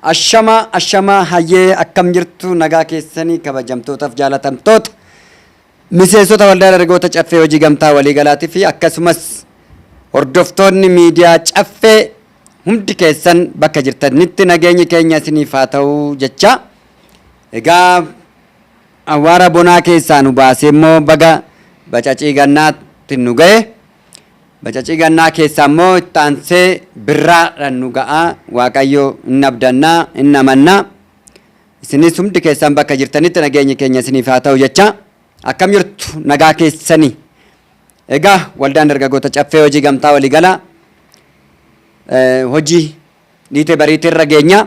Ashama hayyee akkam jirtu nagaa keessanii kabajamtootaaf jaalatamtoota miseensota waldaa dargaggoota caffee hojii gamtaa waliigalaatii fi akkasumas hordoftoonni miidiyaa caffee hundi keessan bakka jirtanitti nageenyi keenya isiniif haa ta'u jecha. Egaa awwaara bonaa keessaa nu baasee immoo baga bacacii gannaatti nu ga'e. Bacacii gannaa keessaa immoo itti aansee birraadhaan nu ga'a. Waaqayyo inni abdannaa inni amannaa. Isinis hundi keessan bakka jirtanitti nageenyi keenya isiniif haa ta'u jecha. Akkam jirtu nagaa keessanii. Egaa waldaan dargaggoota caffee hojii gamtaa waliigalaa hojii dhiitee bariitee irra geenya.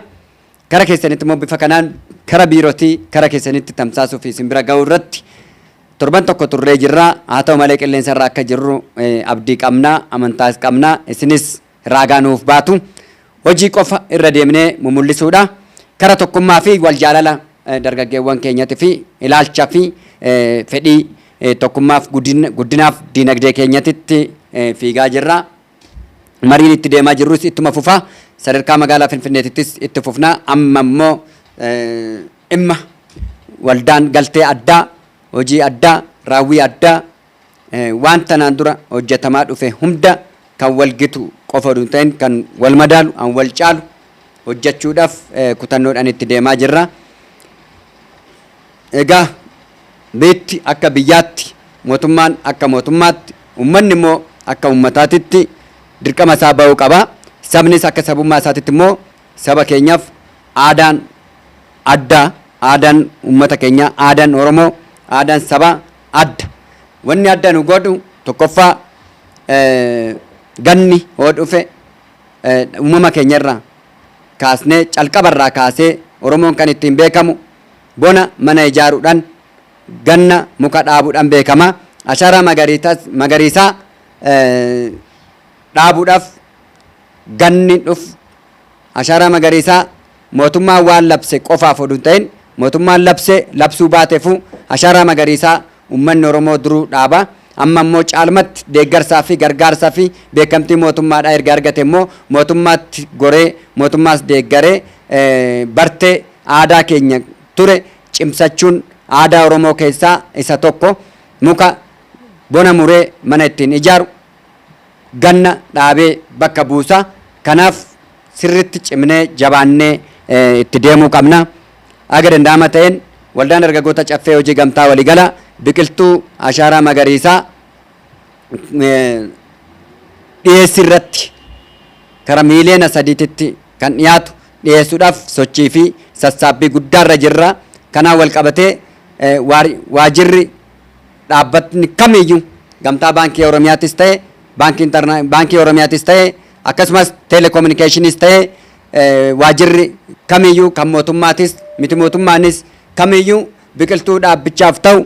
Kara keessanitti immoo bifa kanaan kara biirootii kara keessanitti tamsaasuuf isin bira ga'uu irratti torban tokko turree jirra. Haa ta'u malee qilleensa irra akka jirru abdii qabna, amantaas qabna. Isinis raagaa nuuf baatu. Hojii qofa irra deemnee mul'isuudha. Kara tokkummaa fi wal jaalala dargaggeewwan keenyaatii fi ilaalcha fi fedhii tokkummaaf guddinaaf diinagdee keenyatti fiigaa jirra. Mariin itti deemaa jirrus ittuma fufa. Sadarkaa magaalaa Finfinneettis itti fufna. Amma immoo dhimma waldaan galtee addaa, hojii addaa, raawwii addaa waan tanaan dura hojjetamaa dhufe hunda kan wal gitu qofa hin ta'in kan wal madaalu, kan wal caalu hojjechuudhaaf kutannoodhaan itti deemaa jirra. Egaa biitti akka biyyaatti, mootummaan akka mootummaatti, uummanni immoo akka uummataatitti dirqama isaa ba'uu qaba. Sabnis akka sabummaa isaatitti immoo saba keenyaaf aadaan addaa, aadaan uummata keenyaa, aadaan Oromoo, aadaan sabaa adda. Wanni adda nu godhu tokkoffaa ganni hoo dhufe uumama keenyarraa kaasnee calqabarraa kaasee Oromoon kan ittiin beekamu bona mana ijaaruudhaan ganna muka dhaabuudhaan beekama. Ashaaraa magariisaa dhaabuudhaaf ganni dhufu ashaaraa magariisaa mootummaan waan labse qofaaf oduu hin ta'in mootummaan labsuu baateefu ashaaraa magariisaa uummanni Oromoo duruu dhaaba. Amma immoo caalmatti deeggarsaa fi gargaarsaa fi beekamtii mootummaadhaa erga argate immoo mootummaatti goree mootummaas deeggaree bartee aadaa keenya ture cimsachuun aadaa Oromoo keessaa isa tokko muka bona muree mana ittiin ijaaru ganna dhaabee bakka buusa. Kanaaf sirritti cimnee jabaannee itti deemuu qabna. Aga danda'ama ta'een waldaan dargaggoota caffee hojii gamtaa waliigalaa biqiltuu ashaaraa magariisaa dhiyeessii irratti kara miiliyoona 3tti kan dhiyaatu dhiyeessuudhaaf sochii fi sassaabbii guddaarra jirra. Kanaan wal qabatee waajirri dhaabbatni kamiyyuu gamtaa baankii Oromiyaatis ta'e baankii Oromiyaatis ta'e akkasumas telekominikeeshiniis ta'e waajirri kamiyyuu kan mootummaatis miti mootummaanis kamiyyuu biqiltuu dhaabbichaaf ta'u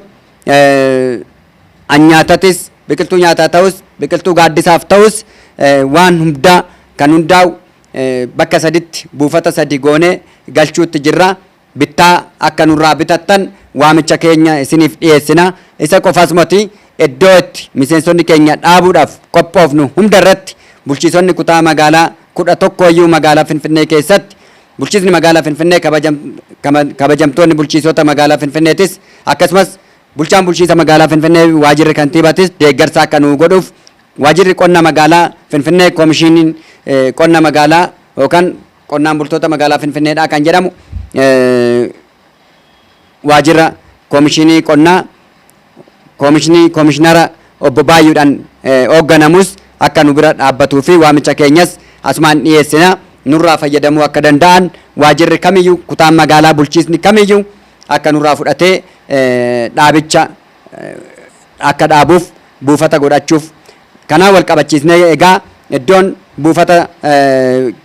nyaatatis biqiltuu nyaataa ta'us biqiltuu gaaddisaaf ta'us waan hundaa kan hundaa'u bakka saditti buufata sadi goonee galchuutti jirra. Bittaa akka nurraa bitattan waamicha keenya isiniif dhiyeessina. Isa qofaas moti iddoo itti miseensonni keenya dhaabuudhaaf qophoofnu hunda irratti bulchiisonni kutaa magaalaa 11 iyyuu magaalaa Finfinnee keessatti bulchiisni magaalaa Finfinnee kabajamtoonni bulchiisota magaalaa Finfinneetis akkasumas bulchaan bulchiisa magaalaa Finfinnee waajirri kantiibaatis deeggarsa akka nuu godhuuf waajirri qonna magaalaa Finfinnee koomishiniin qonna magaalaa yookaan qonnaan bultoota magaalaa Finfinneedhaa kan jedhamu waajirra koomishinii qonnaa koomishinara obbo Baay'uudhaan hoogganamus akka nu bira dhaabbatuu fi waamicha keenyas asumaan dhiyeessina. Nurraa fayyadamuu akka danda'an waajirri kamiyyuu kutaan magaalaa bulchiisni kamiyyuu akka nurraa fudhatee dhaabicha akka dhaabuuf buufata godhachuuf kanaa wal qabachiisnee egaa iddoon buufata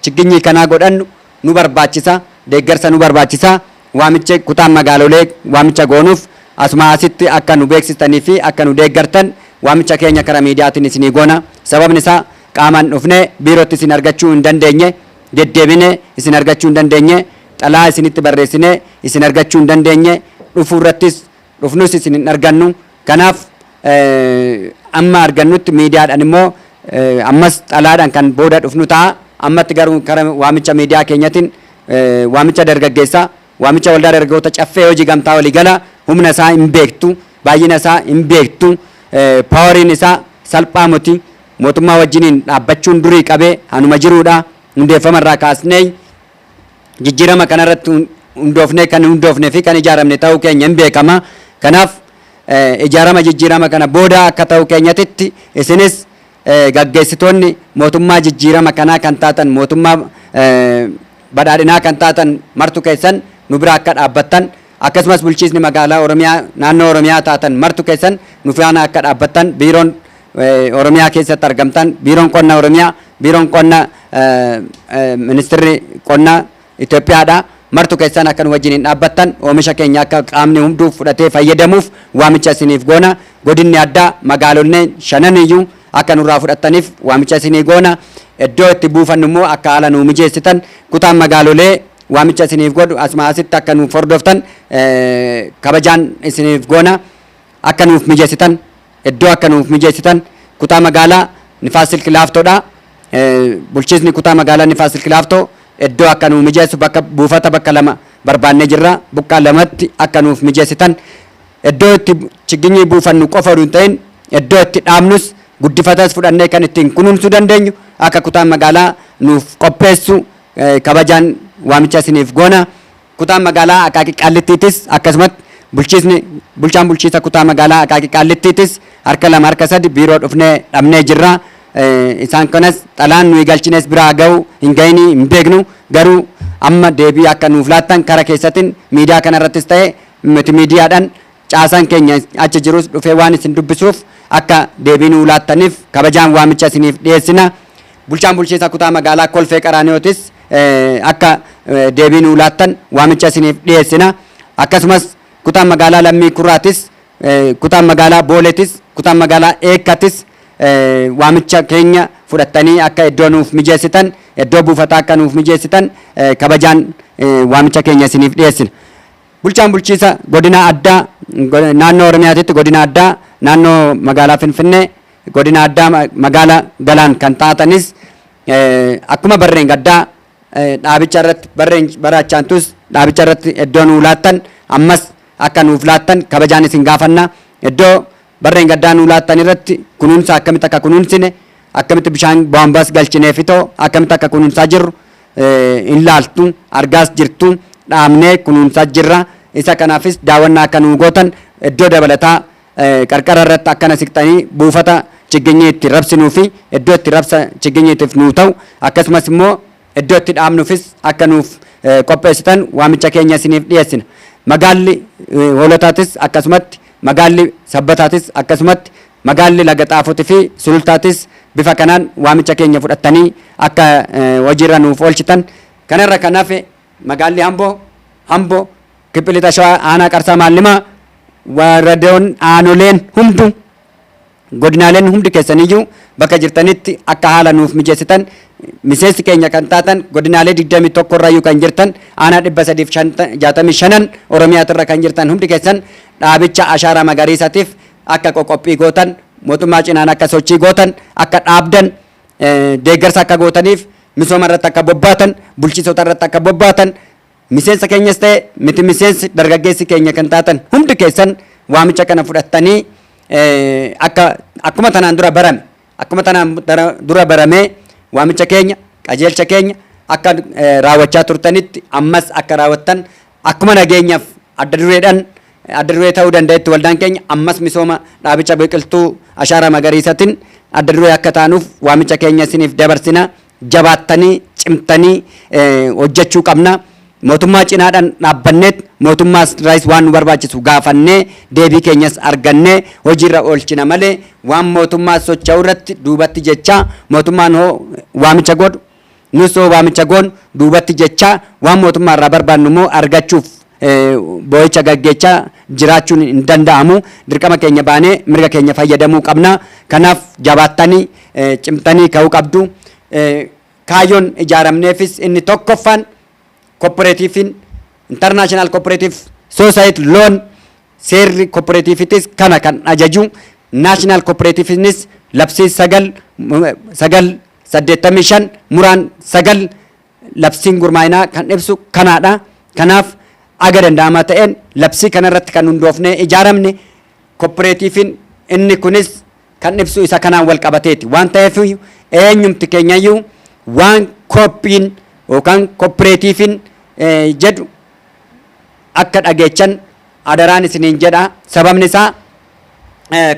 chiginyii kanaa godhannu nu barbaachisa. Deeggarsa nu barbaachisa. Waamicha kutaan magaalolee waamicha goonuuf asuma asitti akka nu beeksistanii fi akka nu deeggartan waamicha keenya karaa miidiyaatiin isinii goona. Sababni isaa qaamaan dhufnee biirootti isin argachuu hin dandeenye, deddeebinee isin argachuu hin dandeenye, xalaa isinitti barreessinee isin argachuu hin dandeenye, dhufuu irrattis dhufnus isin hin argannu. Kanaaf amma argannutti miidiyaadhaan immoo ammas xalaadhaan kan booda dhufnu ta'a. Ammatti garuu karaa waamicha miidiyaa keenyatiin waamicha dargaggeessaa, waamicha waldaa dargaggoota caffee hojii gamtaa walii gala humna isaa hin beektu, baay'ina isaa hin beektu, paawariin isaa salphaa miti. Mootummaa wajjiniin dhaabbachuun durii qabee hanuma jiruudha. Hundeeffama irraa kaasnee jijjiirama kanarratti hundoofnee fi kan ijaaramne ta'uu keenya hin beekama. Kanaaf ijaarama jijjiirama kana booda akka ta'u keenyatti isinis gaggeessitoonni mootummaa jijjiirama kanaa kan taatan, mootummaa badhaadhinaa kan taatan martu keessan nu bira akka dhaabbattan, akkasumas bulchiisni magaalaa Oromiyaa naannoo Oromiyaa taatan martu keessan nu faana akka dhaabbattan, biiroon Oromiyaa keessatti argamtan, biiroon qonna Oromiyaa, biiroon qonna ministeerri qonnaa Itoophiyaadha. Martu keessan akka nu wajjin dhaabbattan, oomisha keenya akka qaamni hunduu fudhatee fayyadamuuf waamicha isiniif goona. Godinni addaa magaalonni shananiyyuu akka nurraa fudhattaniif waamicha isinii goona. Iddoo itti buufannu immoo akka haala nuu mijeessitan, kutaan magaalolee waamicha isiniif godhu asuma asitti akka nuuf hordoftan kabajaan isiniif goona. Akka nuuf mijeessitan, iddoo akka nuuf mijeessitan, kutaa magaalaa Nifaas Silk Laaftoodha. Bulchiisni kutaa magaalaa Nifaas Silk Laaftoo iddoo akka nuuf mijeessu bakka buufata bakka lama barbaannee jirra. Buqqaa lamatti akka nuuf mijeessitan, iddoo itti chiginyii buufannu qofa hin ta'in iddoo itti dhaabnus guddifatas fudhannee kan ittiin kunuunsuu dandeenyu akka kutaan magaalaa nuuf qopheessu kabajaan waamicha isiniif goona. Kutaan magaalaa Akaakii Qaallittiitis akkasumas bulchaan bulchiisa kutaa magaalaa Akaakii Qaallittiitis harka lama harka sadi biiroo dhufnee dhabnee jirra. Isaan kanas xalaan nuyi galchines biraa ga'u hin ga'inii hin beeknu, garuu amma deebii akka nuuf laattan karaa keessatiin miidiyaa kanarrattis ta'e miti miidiyaadhaan caasaan keenya achi jirus dhufee waan isin dubbisuuf akka deebii nuu laattaniif kabajaan waamicha isiniif dhiyeessina. Bulchaan bulchiisa kutaa magaalaa Kolfee Qaraaniyootis akka deebii nuu laattan waamicha isiniif dhiyeessina. Akkasumas kutaan magaalaa Lammii Kurraatis, kutaan magaalaa Booletis, kutaan magaalaa Eekkatis waamicha keenya fudhattanii akka iddoo nuuf mijeessitan, iddoo buufataa akka nuuf mijeessitan kabajaan waamicha keenya isiniif dhiyeessina. Bulchaan bulchiisa godina addaa naannoo Oromiyaatitti godina addaa naannoo magaalaa Finfinnee godina addaa magaalaa Galaan kan taatanis akkuma barreen gaddaa dhaabicha irratti barreen barachaantus dhaabicha irratti iddoo nuu laattan ammas akka nuuf laattan kabajaan isin gaafanna. Iddoo barreen gaddaa nuu laattan irratti kunuunsa akkamitti akka kunuunsine, akkamitti bishaan boombaas galchinee fitoo akkamitti akka kunuunsaa jirru hin laaltu, argaas jirtu, dhaabnee kunuunsaa jirra. Isa kanaafis daawwannaa akka nuu gootan, iddoo dabalataa qarqara irratti akkana siqxanii buufata chiginyii itti rabsinuu fi iddoo itti rabsa chigинyiitiif nuu ta'u, akkasumas immoo iddoo itti dhaabnuufis akka nuuf qopheessitan waamicha keenya isiniif dhiyeessina. Magaalli Hoolotaatis akkasumatti, magaalli Sabbataatis akkasumatti, magaalli Laga Xaafotii fi Sulultaatis bifa kanaan waamicha keenya fudhattanii akka hojiirra nuuf oolchitan. Kanarra kan hafe magaalli Amboo, Kibbilita Shawaa, Aanaa Qarsaa Maallimaa, waradoon aanoleen hundu godinaaleen hundi keessaniyyuu bakka jirtanitti akka haala nuuf mijeessitan, miseensi keenya kan taatan godinaalee 21 irrayyuu kan jirtan, aanaa 365 Oromiyaatirra kan jirtan hundi keessan dhaabicha Ashaaraa Magariisaatiif akka qophii gootan, mootummaa cinaan akka sochii gootan, akka dhaabdan, deeggarsa akka gootaniif, misooma irratti akka bobbaatan, bulchiisota irratti akka bobbaatan, miseensa keenyas ta'e miti miseensi dargaggeessi keenya kan taatan hundi keessan waamicha kana fudhattanii akkuma tanaan dura barame waamicha keenya qajeelcha keenya akka raawwachaa turtanitti ammas akka raawwattan, akkuma nageenyaaf adda duree ta'uu danda'etti waldaan keenya ammas misooma dhaabicha biqiltuu Ashaaraa Magariisaatiin adda duree akka taanuuf waamicha keenya isiniif dabarsina. Jabaattanii cimtanii hojjechuu qabna. Mootummaa cinaadhaan dhaabbanneet mootummaa raayis waan nu barbaachisu gaafannee deebii keenyas argannee hojiirra oolchina malee waan mootummaa socho'u irratti duubatti jechaa mootummaan hoo waamicha godhu nus hoo waamicha goon duubatti jechaa waan mootummaa irraa barbaannu immoo argachuuf boo'icha gaggeechaa jiraachuun hin danda'amu. Dirqama keenya baanee mirga keenya fayyadamuu qabna. Kanaaf jabaattanii cimtanii ka'uu qabdu. Kaayyoon ijaaramneefis inni tokkoffaan cooperative international cooperative society loan seerri cooperativitis kana kan ajaju, national cooperativenis labsii 985 muraan 9 labsiin gurmaa'inaa kan ibsu kanaadha. Kanaaf aga danda'amaa ta'een labsii kanarratti kan hundoofnee ijaaramne kooperaatiifiin inni kunis kan ibsu isa kanaan wal qabateeti waan ta'eef eenyumti keenyayyuu waan kooppiin yookaan kooperaatiifiin jedhu akka dhageechan adaraan isiniin jedha. Sababni isaa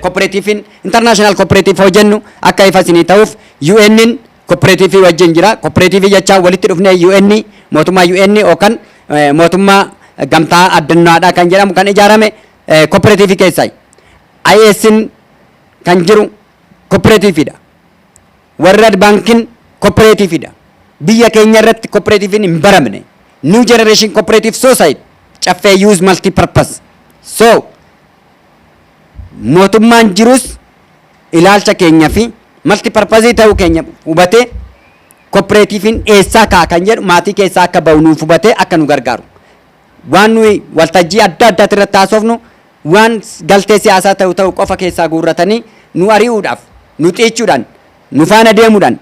kooperaatiifiin international kooperaatiif hojjennu akka ifa isinii ta'uuf UN'n kooperaatiivii wajjin jira. Kooperaatiivii jechaa walitti dhufnee UN mootummaa UN yookaan mootummaa gamtaa addunyaadhaa kan jedhamu kan ijaarame kooperaatiivii keessaa. IS'n kan jiru kooperaatiiviidha. World Bank'n kooperaatiiviidha. Biyya keenya irratti kooperaatiiviin hin baramne. New Generation Cooperative Society caffee use multi purpose. So mootummaan jirus ilaalcha keenya fi multi purpose ta'uu keenya hubatee kooperaatiiviin eessaa kaa kan jedhu maatii keessaa akka bahu nuuf hubatee akka nu gargaaru. Waan nuyi waltajjii adda addaatti irratti haasofnu waan galtee siyaasaa ta'u qofa keessaa guurratanii nu ari'uudhaaf nu xiichuudhaan nu faana deemuudhaan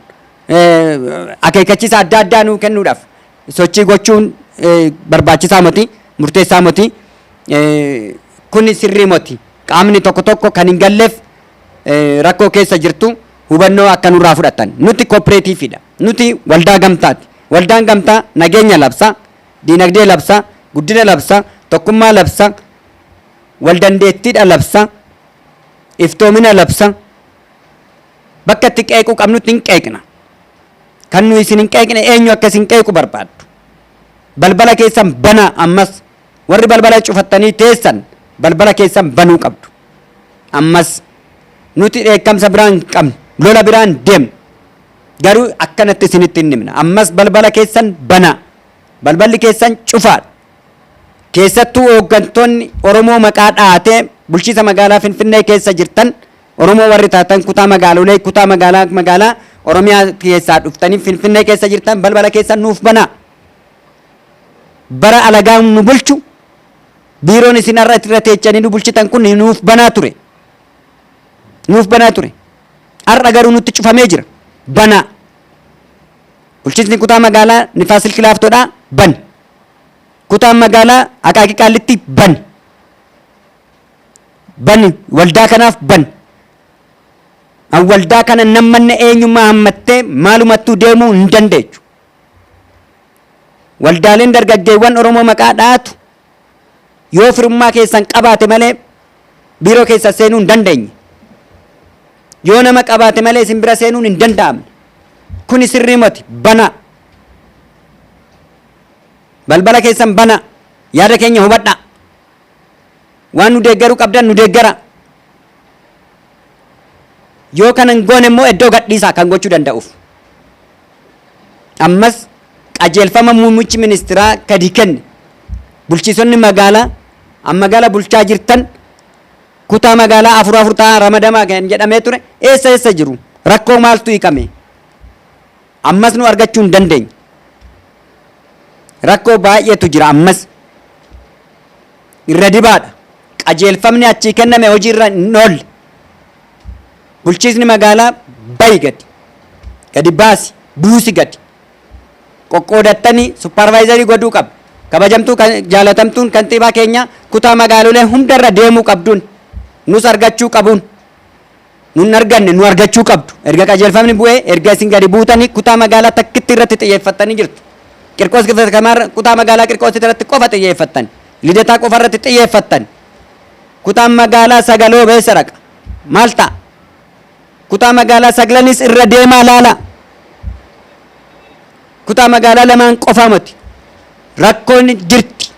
akeekkachiisa adda addaa nu kennuudhaaf sochii gochuun barbaachisaa miti murteessaa miti kun sirrii miti qaamni tokko kan hin galleef rakkoo keessa jirtu hubannoo akka nurraa fudhatan nuti kooperaatiiviidha nuti waldaa gamtaati waldaan gamtaa nageenya labsa diinagdee labsa guddina labsa tokkummaa labsa waldandeettiidha labsa iftoomina labsa bakka itti qeequu qabnutti hin qeeqna kan nu isin hin qeeqne eenyu akka isin qeequ barbaaddu balbala keessan bana ammas warri balbala cufattanii teessan balbala keessan banuu qabdu ammas nuti dheekkamsa biraan qabnu lola biraan deemnu garuu akkanatti isinitti hin himna ammas balbala keessan bana balballi keessan cufaadha keessattuu hooggantoonni Oromoo maqaa dhaatee bulchiisa magaalaa Finfinnee keessa jirtan Oromoo warri taatan kutaa magaalaa Oromiyaa keessaa dhuftanii Finfinnee keessa jirtan balbala keessan nuuf bana bara alagaan nu bulchu biiroon isin irra teechanii nu bulchitan kun nuuf banaa ture har'a garuu nutti cufamee jira bana bulchiisni kutaa magaalaa Nifaasil Kilaaftoodhaa ban kutaa magaalaa Akaakii Qaallitti ban waldaa kanaaf ban an waldaa kana nammanne eenyummaa hammattee maalumattuu deemuu hin dandeechu waldaaleen dargaggeewwan Oromoo maqaa dhaatu yoo firummaa keessan qabaate malee biiroo keessa seenuu hin dandeenye yoo nama qabaate malee isin bira seenuun hin danda'amne kun sirrii miti bana balbala keessan bana yaada keenya hubadha waan nu deeggaruu qabdan nu deeggara yoo kanan goone immoo iddoo gadhiisaa kan gochuu danda'uuf ammas qajeelfama muummichi ministeeraa gadi kenne bulchiisonni magaalaa bulchaa jirtan kutaa magaalaa afur ta'aa ramadamaa kan jedhamee ture eessa jiru rakkoo maaltu hiikame ammas nu argachuu hin dandeenye rakkoo baay'eetu jira ammas irra dibaadha qajeelfamni achii kenname hojiirra hin oolle bulchiisni magaalaa bayi gadi baasi buusi gadi qoqqoodattanii supparvaayizarii godhuu qaba kabajamtuu jaalatamtuun kantiibaa keenya kutaa magaalolee hundarra deemuu qabduun nus argachuu qabuun nun arganne nu argachuu qabdu erga qajeelfamni bu'ee erga isin gadi buutanii kutaa magaalaa takkitti irratti xiyyeeffattanii jirtu Qirqoos Kamaar kutaa magaalaa Qirqoos irratti qofa xiyyeeffattan Lidataa qofa irratti xiyyeeffattan kutaa magaalaa Sagaloo beessa raqa maal ta'a kutaa magaalaa Saglanis irra deemaa laala kutaa magaalaa lamaan qofa miti rakkoon jirti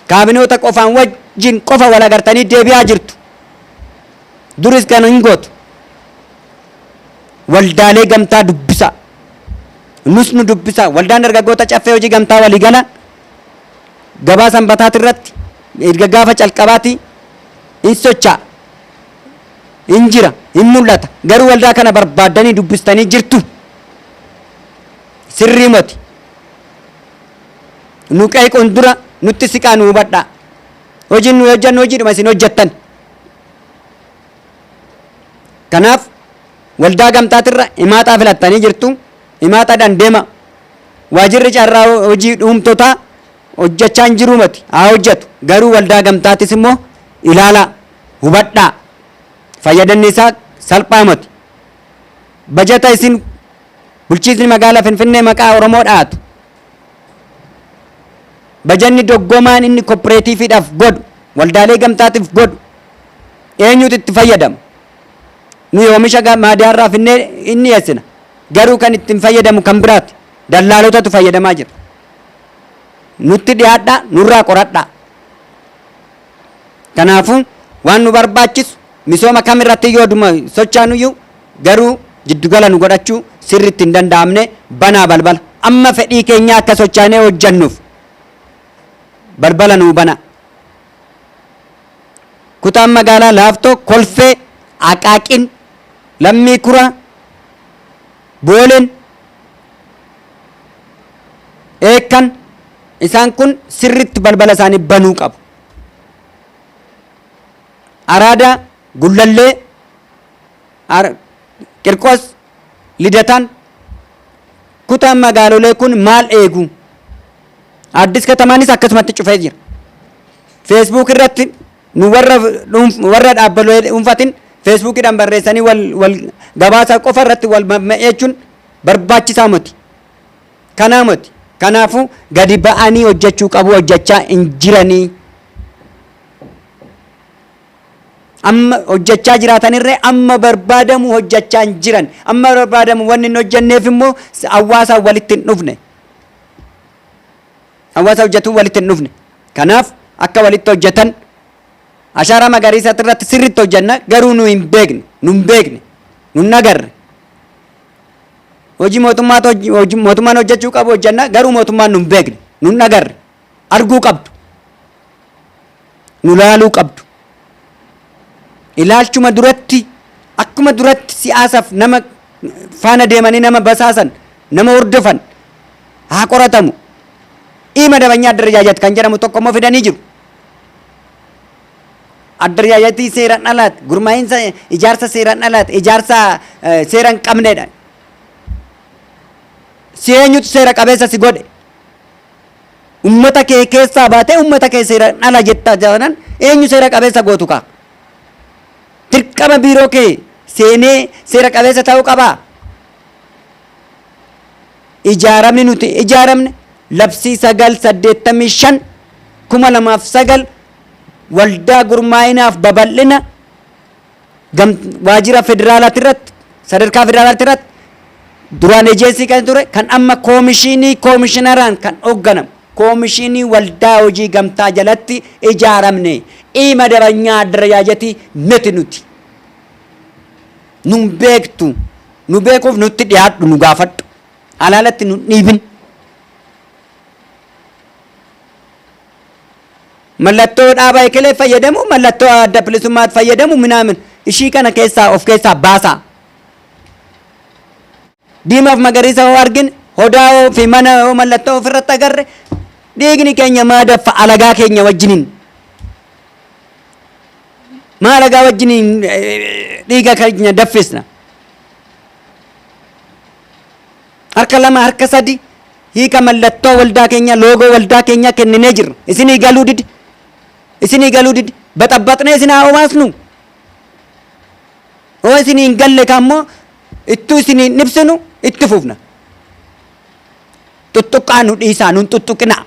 kaabinoota qofaan wajjin qofa wal agartanii deebi'aa jirtu duris kan hin gootu waldaalee gamtaa dubbisa nus nu dubbisa waldaan dargaggoota caffee hojii gamtaa walii gala gabaa sanbataati irratti erga gaafa calqabaati in socho'a in jira in mul'ata garuu waldaa kana barbaaddanii dubbistanii jirtu sirrii miti nu qeequun dura nutti siqaa nu hubadhaa hojiin nu hojjannu hojiidhuma isin hojjettan kanaaf waldaa gamtaatirra himaataa filattanii jirtu himaataadhaan deema. Waajirri carraa hojii dhuunftotaa hojjechaa hin jiru miti haa hojjetu. Garuu waldaa gamtaatis immoo ilaalaa hubadhaa. Fayyadamni isaa salphaa miti. Bajata isin bulchiinsi magaalaa Finfinnee maqaa Oromoo dhaatu. Bajanni doggomaan inni kooperaatiifiidhaaf godhu waldaalee gamtaatiif godhu eenyutu itti fayyadama? Nuyi oomisha maadaarraa finnee inni dhiyeessina. Garuu kan ittiin fayyadamu kan biraati. Dallaalotatu fayyadamaa jira. Nutti dhiyaadhaa, nurraa qoradhaa. Kanaafuu waan nu barbaachisu misooma kamirratti yoo sochaanuyyuu garuu jiddugala nu godhachuu sirriitti hin danda'amne banaa balbala. Amma fedhii keenya akka sochaanee hojjannuuf balbala nuu bana. Kutaan magaalaa Laaftoo, Kolfee, Aqaaqin, Lammii Kuraa, Booleen, Eekkan isaan kun sirriitti balbala isaanii banuu qabu. Araadaa, Gullallee, Qirqos, Lidataan kutaan magaalolee kun maal eegu? Addis Katamaanis akkasumatti cufee jira. Facebook irratti nu warra dhaabbalee dhuunfatiin Facebookiidhaan barreessanii wal gabaasa qofa irratti wal mammeechuun barbaachisaa miti. Kanaa miti. Kanaafuu gadi ba'anii hojjechuu qabu, hojjechaa hin jiranii. Amma hojjechaa jiraatanirree amma barbaadamu hojjechaa hin jiran. Amma barbaadamu wanni hin hojjenneef immoo hawaasa walitti hin dhufne. Hawaasa hojjetuu walitti hin dhufne. Kanaaf akka walitti hojjetan ashaaraa magariisaa irratti sirriitti hojjenna garuu nu hin beekne, nu hin agarre. Hojii mootummaan hojjechuu qabu hojjenna garuu mootummaan nu hin beekne, nu hin agarre. Arguu qabdu. Nu laaluu qabdu. Ilaalchuma duratti akkuma duratti siyaasaaf nama faana deemanii nama basaasan, nama hordofan haa qoratamu. Madabanyaa addarjaajet kan jedhamu tokko immoo fidanii jiru. Addarjaajetii seeraan alaati, gurmaa'insa ijaarsa seeraan alaati, ijaarsa seeraan qabneedha. Si eenyutu seera qabeessa si godhe? Ummata kee keessaa baatee ummata kee seeraan ala jettaa jiraatan eenyu seera qabeessa gootu kaa? Dirqama biiroo kee seenee seera qabeessa ta'uu qabaa? Ijaaramni nuti ijaaramne labsii 985/2009 waldaa gurmaa'inaaf babal'ina waajjira federaalaati irratti sadarkaa federaalaati irratti duraan ejeensii kan ture kan amma koomishinaraan kan hoogganamu koomishinii waldaa hojii gamtaa jalatti ijaaramne madabanyaa addarjaajetii miti nuti. Nun beektu, nu beekuuf nutti dhiyaadhu, nu gaafadhu. Alaalatti nu dhiibin. Mallattoo dhaabaa ekelee fayyadamu, mallattoo adda bilisummaatti fayyadamu minaamin ishii kana keessaa of keessaa baasaa. Diimaaf magariisa hoo argin, hodaa fi mana hoo mallattoo ofirratti agarre, dhiigni keenya maadaffa alagaa keenya wajjiniin. Maalagaa wajjiniin dhiiga keenya daffisna. Harka lama harka sadi hiika mallattoo waldaa keenya loogoo waldaa keenya kenninee jirra. Isinii galuu didi. Isinii galuu didi. Baxabaxnee isin haa obaasnu. Oo isinii hin galle kaammoo ittuu isinii ibsinu itti fufna. Tuttuqqaa nu dhiisaa nun tuttuqinaa.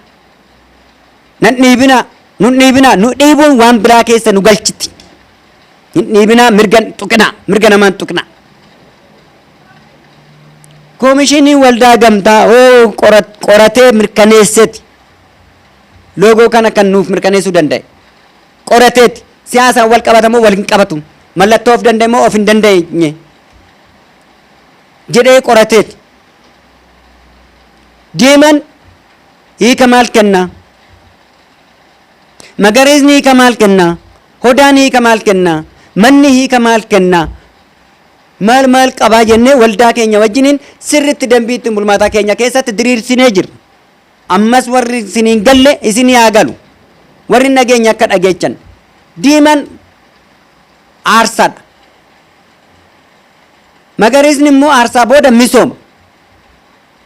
Nan dhiibinaa nun dhiibinaa nu dhiibuun waan biraa keessa nu galchiti. Hin dhiibinaa mirgan tuqinaa mirga namaan tuqinaa. Koomishinii waldaa gamtaa qoratee mirkaneesseeti. Loogoo kana kan nuuf mirkaneessuu danda'e. Qorateeti siyaasaan wal qabatamoo wal hin qabatu. Mallattoo of danda'e moo of hin dandeenye jedhee qorateeti. Diimaan hiika maal kennaa? Magariisni hiika maal kennaa? Hodaan hiika maal kennaa? Manni hiika maal kennaa? Maal qabaa jennee waldaa keenya wajjiniin sirriitti dambiitti bulmaataa keenya keessatti diriirsinee jirra. Ammas warri isiniin galle isinii haa galu. Warri nageenya akka dhageechan. Diimaan aarsaadha. Magariisni immoo aarsaa booda misooma.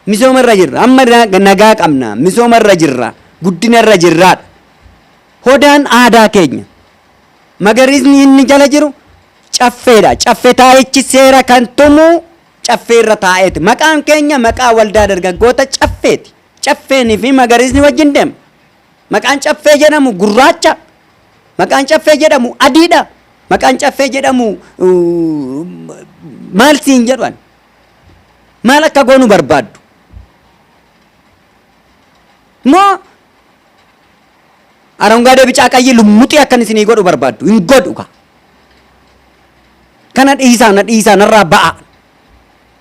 misooma irra jirra. Amma nagaa qabna, misooma irra jirra, guddina irra jirraadha. Hodaan aadaa keenya. Magariisni inni jala jiru caffeedha. Caffee taa'ichi seera kan tumu caffee irra taa'eeti. Maqaan keenya maqaa waldaa dargaggoota caffeeti. Caffeenii fi magariisni wajjin deema. Maqaan caffee jedhamu gurraacha. Maqaan caffee jedhamu adiidha. Maqaan caffee jedhamu maal siin jedhan. Maal akka goonu barbaaddu? Moo arangaadee bicaa qayyii lummuxii akkan isinii godhu barbaaddu? Hin godhu ka. Kana dhiisaa narraa ba'a.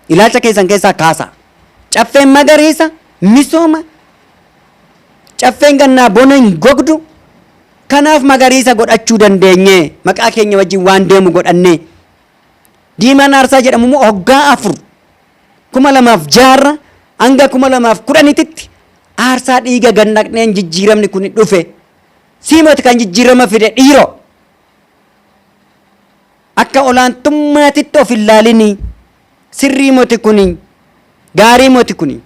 Ilaalcha keessan keessaa kaasa. Caffeen magariisa misooma. Caffeen gannaa bona hin gogdu. Kanaaf magariisa godhachuu dandeenye. Maqaa keenya wajjin waan deemu godhanne. Diimaan aarsaa jedhamu immoo hoggaa 4 2006 hanga 2010tti aarsaa dhiiga gannaqneen jijjiiramni kun dhufe. Siimoti kan jijjiirama fide dhiiroo. Akka olaantummaatitti of ilaalini. Sirrii moti kuni, gaarii moti kuni.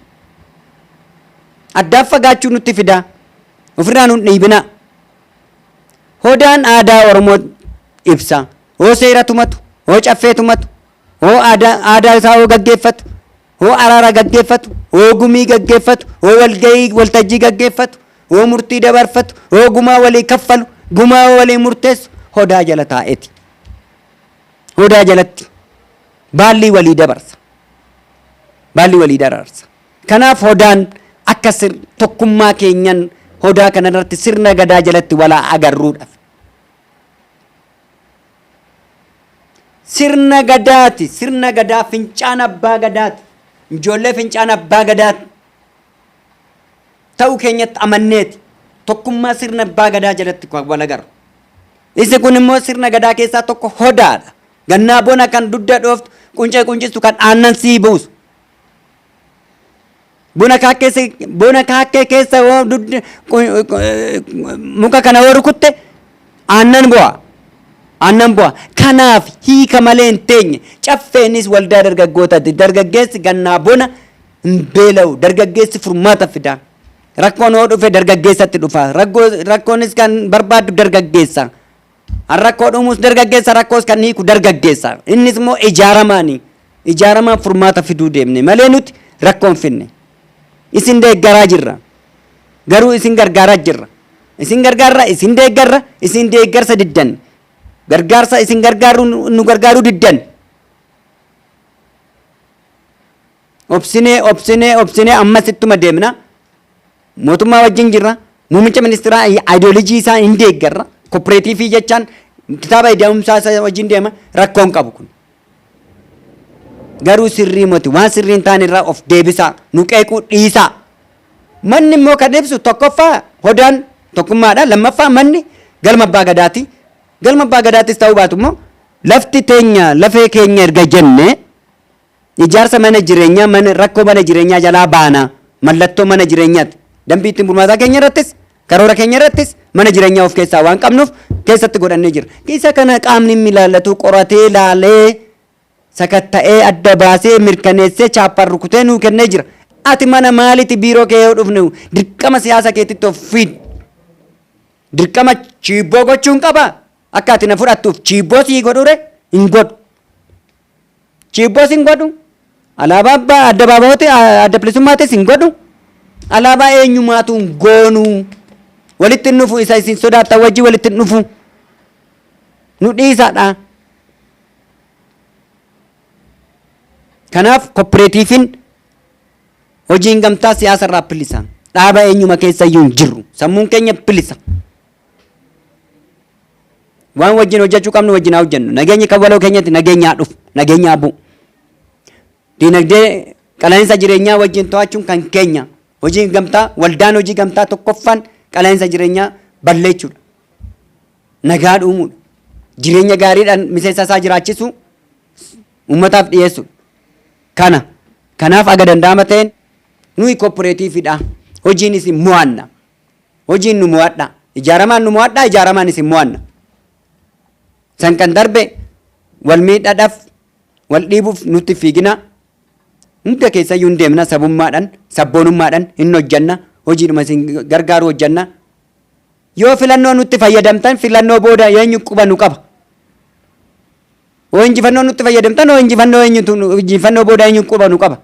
Addaaf fagaachuu nutti fida. Ofirraa nun dhiibina. Hodaan aadaa Oromoo ibsa. Hoo seera tumatu, hoo caffee tumatu, hoo aadaa isaa hoo gaggeeffatu, hoo araara gaggeeffatu, hoo gumii gaggeeffatu, hoo walgahii waltajjii gaggeeffatu, hoo murtii dabarfatu, hoo gumaa walii kaffalu, gumaa walii murteessu hodaa jala taa'eeti. Hodaa jalatti baalli walii dabarsa. Baalli walii dabarsa. Kanaaf hodaan akka tokkummaa keenyan hodaa kanarratti sirna gadaa jalatti walaa agarruudhaaf. Sirna gadaati. Sirna gadaa fincaan abbaa gadaati. Ijoollee fincaan abbaa gadaati. Ta'uu keenyatti amanneeti. Tokkummaa sirna abbaa gadaa jalatti wal agarru. Isi kun immoo sirna gadaa keessaa tokko hodaadha. Gannaa bona kan dudda dhooftu quncee quncistu kan aannan sii buusu. Bona kaakkee keessa muka kana yoo rukutte aannan bu'a. Aannan bu'a. Kanaaf hiika malee hin teenye. Caffeenis waldaa dargaggootaati. Dargaggeessi gannaa bona hin beela'u. Dargaggeessi furmaata fida. Rakkoon yoo dhufe dargaggeessatti dhufa. Rakkoonis kan barbaaddu dargaggeessa. Rakkoo dhumus dargaggeessa, rakkoos kan hiiku dargaggeessa. Innis immoo ijaaramaani. Ijaaramaan furmaata fiduu deemne malee nuti rakkoon finne. Isin deeggaraa jirra. Garuu isin gargaaraa jirra. Isin gargaarra, isin deeggarra, isin deeggarsa diddan. Gargaarsa isin gargaaru nu gargaaruu diddan. Obsinee ammas ittuma deemna. Mootummaa wajjin jirra. Muummicha ministeeraa ideoloojii isaa hin deeggarra. Kooperaatiivii jechaan kitaaba idaa'umsaa isaa wajjin deema. Rakkoon qabu kun. Garuu sirrii moti waan sirrii hin taane irraa of deebisaa. Nu qeequu dhiisaa. Manni immoo kan ibsu tokkoffaa hodaan tokkummaadha. Lammaffaa manni galma abbaa gadaati. Galma abbaa gadaatis ta'uu baatu immoo lafti teenya lafee keenya erga jenne ijaarsa mana jireenyaa rakkoo mana jireenyaa jalaa baana. Mallattoo mana jireenyaati. Dambii ittiin bulmaataa keenya irrattis karoora keenya irrattis mana jireenyaa of keessaa waan qabnuuf keessatti godhannee jira. Isa kana qaamni ilaallatu qoratee laalee sakatta'ee adda baasee mirkaneessee chaappaan rukutee nuu kennee jira. Ati mana maaliiti biiroo kee yoo dhufne dirqama siyaasa keetitti of fiid. Dirqama chiibboo gochuun qaba. Akka ati na fudhattuuf chiibboo sii godhure hin godhu. Chiibboo sin godhu. Alaabaa abbaa adda baabahooti adda bilisummaatis hin godhu. Alaabaa eenyumaatu hin goonu. Walitti hin dhufu isa isin sodaattan wajji walitti hin dhufu. Nu dhiisaadha. Kanaaf kooperaatiifiin hojiin gamtaa siyaasa irraa bilisa. Dhaaba eenyuma keessa iyyuu hin jirru. Sammuun keenya bilisa. Waan wajjin hojjechuu qabnu wajjin haa hojjennu. Nageenyi kan waloo keenyatti nageenyaa dhufu. Nageenyaa bu'u. Dinagdee qaala'insa jireenyaa wajjin to'achuun kan keenya. Hojiin gamtaa waldaan hojii gamtaa tokkoffaan qaala'insa jireenyaa balleessuudha. Nagaa uumuudha. Jireenya gaariidhaan miseensa isaa jiraachisu uummataaf dhiyeessuudha. Kanaaf aga danda'ama ta'een nuyi kooperaatiifiidha. Hojiin isin mo'anna. Hojiin nu mo'adha. Ijaaramaan nu mo'adha. Ijaaramaan isin mo'anna. San kan darbe wal miidhaadhaaf wal dhiibuuf nutti fiigina. hunda keessa iyyuu hin deemna sabummaadhaan sabboonummaadhaan hin hojjanna hojiidhuma isin gargaaru hojjanna yoo filannoo nutti fayyadamtan filannoo booda eenyu quba nu qaba oo injifannoo nutti fayyadamtan oo injifannoo booda eenyu quba nu qaba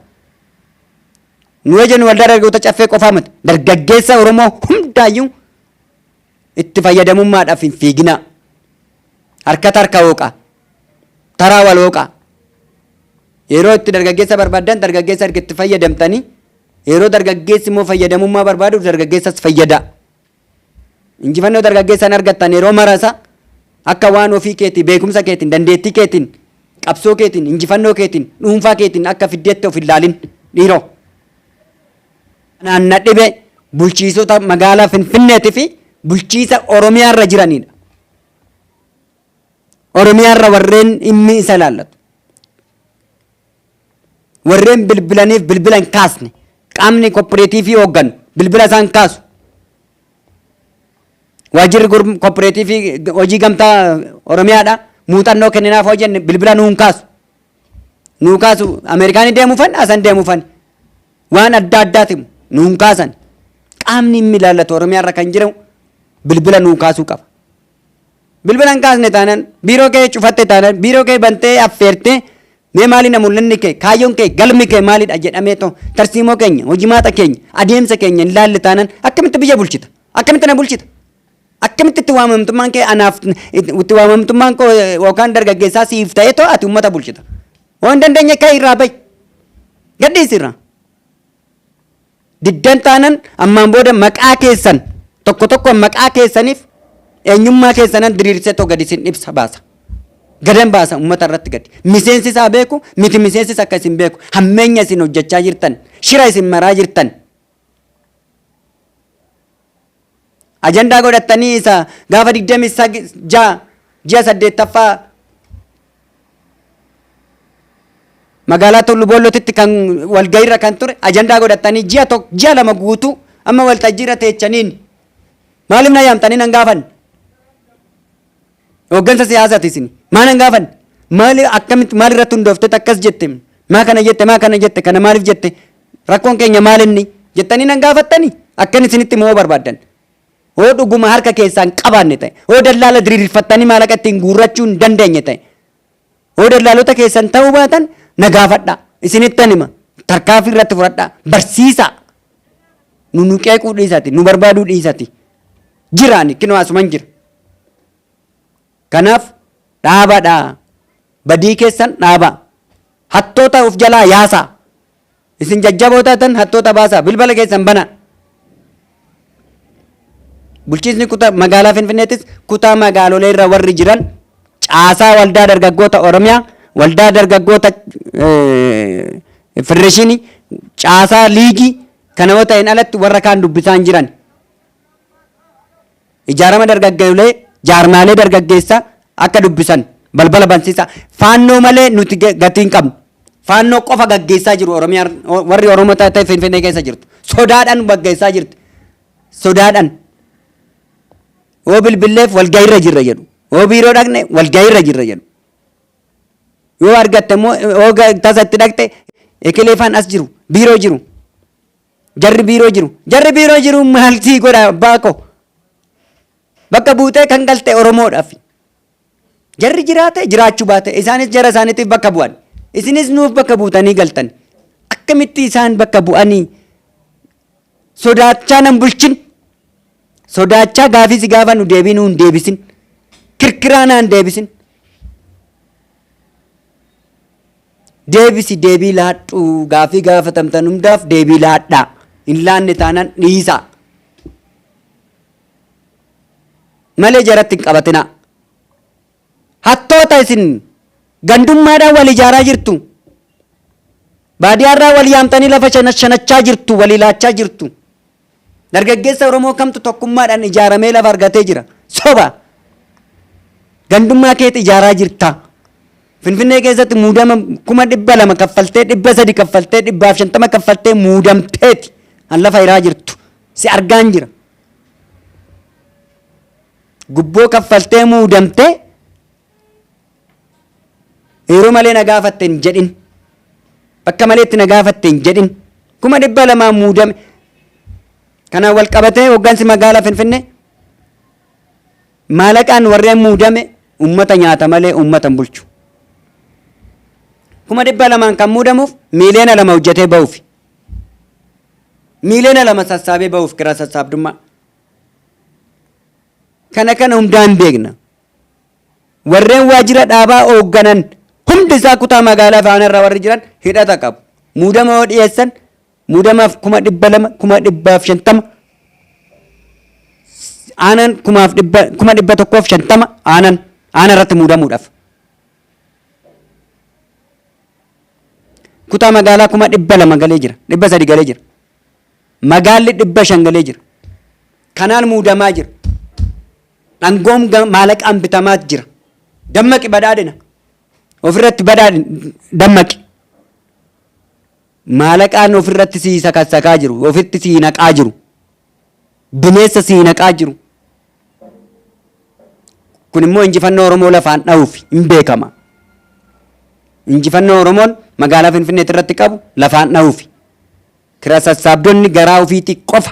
nu wajjin waldaa dargaggoota caffee qofaa miti dargaggeessa Oromoo hundaayyuu itti fayyadamummaadhaaf hin fiiginaa harka hooqaa taraa wal hooqaa yeroo itti dargaggeessa barbaadan dargaggeessa harka itti fayyadamtanii yeroo dargaggeessi immoo fayyadamummaa barbaadu dargaggeessas fayyadaa injifannoo dargaggeessaan argattan yeroo marasa akka waan ofii keetii beekumsa keetiin dandeettii keetiin qabsoo keetiin injifannoo keetiin dhuunfaa keetiin akka fiddeetti of ilaalin dhiiroo naanna dhibe bulchiisota magaalaa Finfinneetii fi bulchiisa Oromiyaa irra jiranidha. Oromiyaa irra warreen dhimmi isa ilaallatu warreen bilbilaniif bilbila hin kaasne qaamni kooperaatiivii hoogganu bilbila isaan kaasu waajjirri kooperaatiivii hojii gamtaa Oromiyaadha muuxannoo kenninaaf hojjenne bilbila nuun kaasu Ameerikaanii deemuufan asan deemuufan waan adda addaati nuun kaasan qaamni dhimmi ilaallatu Oromiyaa irra kan jiru bilbila nuun kaasuu qaba. Bilbila hin kaasne taanaan biiroo kee cufatte taanaan biiroo kee bantee affeertee mee maali na mul'anni kee kaayyoon kee galmi kee maalidha jedhamee too tarsiimoo keenya hojimaata keenya adeemsa keenya hin laalle taanaan akkamitti biyya bulchita akkamitti na bulchita akkamitti itti waamamtummaan kee anaaf itti waamamtummaan koo yookaan dargaggeessaa siif ta'ee too ati uummata bulchita waan dandeenye kee irraa bahi gadhiisirra diddan taanaan ammaan booda maqaa keessan tokko maqaa keessaniif eenyummaa keessanan diriirsee too gadi isin ibsa baasa. Gadan baasa uummata irratti gadi miseensi isaa beeku miti miseensi akka isin beeku hammeenya isin hojjechaa jirtan shira isin maraa jirtan ajandaa godhattanii isa gaafa 26 ji'a 8ffaa magaalaa Tullu Boollotitti kan walgayiirra kan ture ajandaa godhattanii ji'a 2 guutuu amma waltajjiirra teechaniin maaliif na yaamtanii nan gaafan hooggansa siyaasaati isin maalan gaafan maali akkamitti maal irratti hundoofte akkas jette maa kana jette kana maaliif jette rakkoon keenya maalinni jettanii nan gaafattanii akkan isinitti moo barbaaddan oo dhuguma harka keessaan qabaanne ta'e oo dallaala diriirfattanii maallaqa ittiin guurrachuu hin dandeenye ta'e oo dallaalota keessan ta'uu baatan na gaafadha isinittan hima tarkaanfii irratti fudhadha barsiisa nu qeequu dhiisati nu barbaaduu dhiisati jiraani kinoo asuman jira kanaaf dhaabadha badii keessan dhaaba hattoota uf jalaa yaasa isin jajjaboo taatan hattoota baasa bilbala keessan bana bulchiisni kutaa magaalaa Finfinneetis kutaa magaalolee irra warri jiran caasaa waldaa dargaggoota Oromiyaa waldaa dargaggoota federeeshinii caasaa liigii kana yoo ta'een alatti warra kaan dubbisaan jiran ijaarama dargaggoolee jaarmaalee dargaggeessaa akka dubbisan balbala bansiisa faannoo malee nuti gatiin qabnu faannoo qofa gaggeessaa jiru Oromiyaa warri Oromoo ta'e Finfinnee keessa jirtu sodaadhaan gaggeessaa jirti sodaadhaan oo bilbilleef walgayiirra jirra jedhu oo biiroo dhaqne walgayiirra jirra jedhu yoo argatte immoo oo tasatti dhaqxe ekileefaan as jiru biiroo jiru jarri biiroo jiru maal sii godha baako bakka buutee kan galte Oromoodhaaf jarri jiraate jiraachuu baate isaanis jara isaaniitiif bakka bu'an isinis nuuf bakka buutanii galtan akkamitti isaan bakka bu'anii sodaachaa nan bulchin sodaachaa gaafii si gaafa nu deebinuu hin deebisin kirkiraa naan deebisin deebisi deebii laadhuu gaafii gaafatamtan hundaaf deebii laadhaa hin laanne taanaan dhiisa malee jaratti hin qabatina hattoota isin gandummaadhaan wal ijaaraa jirtu baadiyyaarraa wal yaamtanii lafa shanachaa jirtu wal ilaachaa jirtu dargaggeessa Oromoo kamtu tokkummaadhaan ijaaramee lafa argatee jira soba gandummaa keetti ijaaraa jirta Finfinnee keessatti muudama 200,000 kaffaltee 300 kaffaltee 150 kaffaltee muudamteeti an lafa iraa jirtu si argaan jira gubboo kaffaltee muudamtee yeroo malee na gaafatte hin jedhin bakka maleetti na gaafatte hin jedhin 200,000 muudame. Kana wal qabatee hoggansi magaalaa Finfinnee maallaqaan warreen muudame ummata nyaata malee ummata hin bulchu. 200,000 kan muudamuuf miiliyoona 2 hojjetee ba'uuf. Miiliyoona 2 sassaabee ba'uuf kiraa sassaabdummaa. Kana hundaan beekna. Warreen waajjira dhaabaa hoogganan hundi isaa kutaa magaalaa faanarra warri jiran hidhata qabu. Muudama yoo dhiyeessan muudamaaf 200,000 250 aanan 150 aanan irratti muudamuudhaaf. Kutaa magaalaa 200,000 galee jira 300 galee jira. Magaalli 500 galee jira. Kanaan muudamaa jira. Dhangoom maallaqaan bitamaa jira. Dammaqi badhaadhina. Ofirratti badhaadhina dammaqi. Maallaqaan ofirratti sii sakassakaa jiru. Ofitti sii naqaa jiru. Bineensa sii naqaa jiru. Kun immoo injifannoo Oromoo lafaan dha'uuf hin beekama. Injifannoo Oromoon magaalaa Finfinneetti irratti qabu lafaan dha'uuf. Kira sassaabdonni garaa ofiitii qofa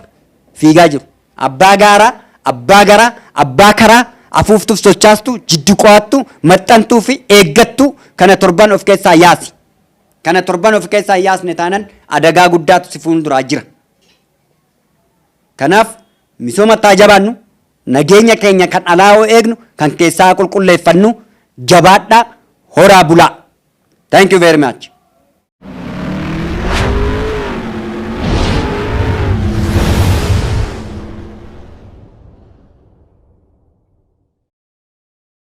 fiigaa jiru. Abbaa gaaraa, abbaa garaa, abbaa karaa, afuuftuuf sochaastu, jiddu qo'attu, maxxantuu fi eeggattu kana torban of keessaa yaasi. Kana torban of keessaa yaasne taanan adagaa guddaatu si fuulduraa jira. Kanaaf misooma taa jabaannu, nageenya keenya kan alaa'oo eegnu, kan keessaa qulqulleeffannu, jabaadhaa, horaa bulaa. Thank you very much.